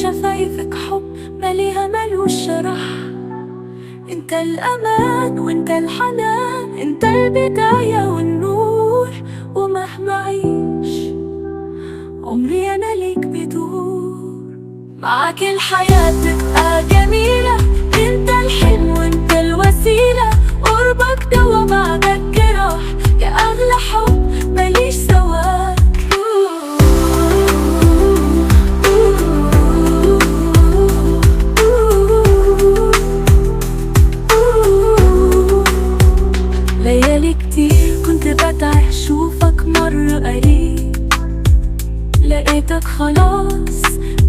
شفايفك حب مليها ملوش شرح. انت الأمان وانت الحنان، انت البداية والنور. ومهما أعيش عمري أنا ليك بدور. معاك الحياة تبقى جميلة، انت الحلم وانت الوسيلة. قربك دوا بعدك جراح، يا أغلى حب ماليش سواك. ليالي كتير كنت بدعي أشوفك مرة قريب، لقيتك خلاص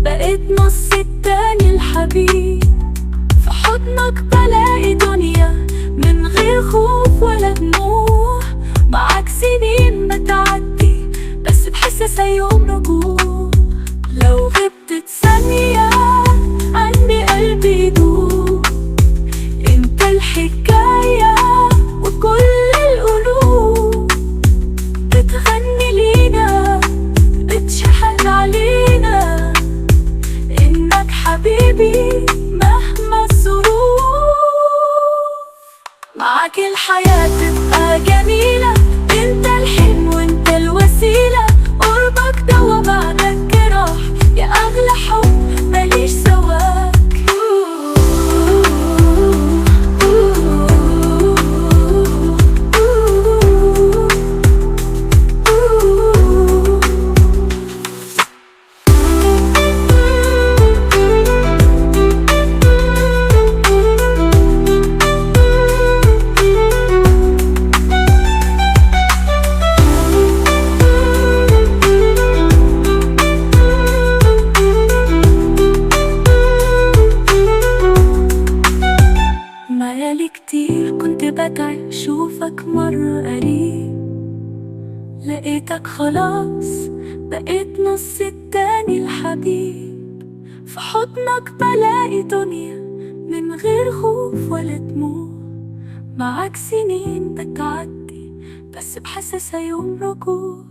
بقيت نص التاني الحبيب. في حضنك بلاقي دنيا من غير خوف ولا دموع. معاك سنين بتعدي بس بحسسها يوم رجوع. لو غبت ثانية عني قلبي يدوب. انت الحكاية وكل القلوب بتغني لينا، بتشحن علينا انك حبيبي مهما الظروف. معاك الحياة تبقى جميلة، انت الحلم وانت الوسيلة. قربك دوا بعدك جراح، يا اغلى حب ماليش سواك. ليالي كتير كنت بدعي أشوفك مرة قريب، لقيتك خلاص بقيت نص التاني الحبيب. في حضنك بلاقي دنيا من غير خوف ولا دموع. معاك سنين بتعدي بس بحسسها يوم رجوع.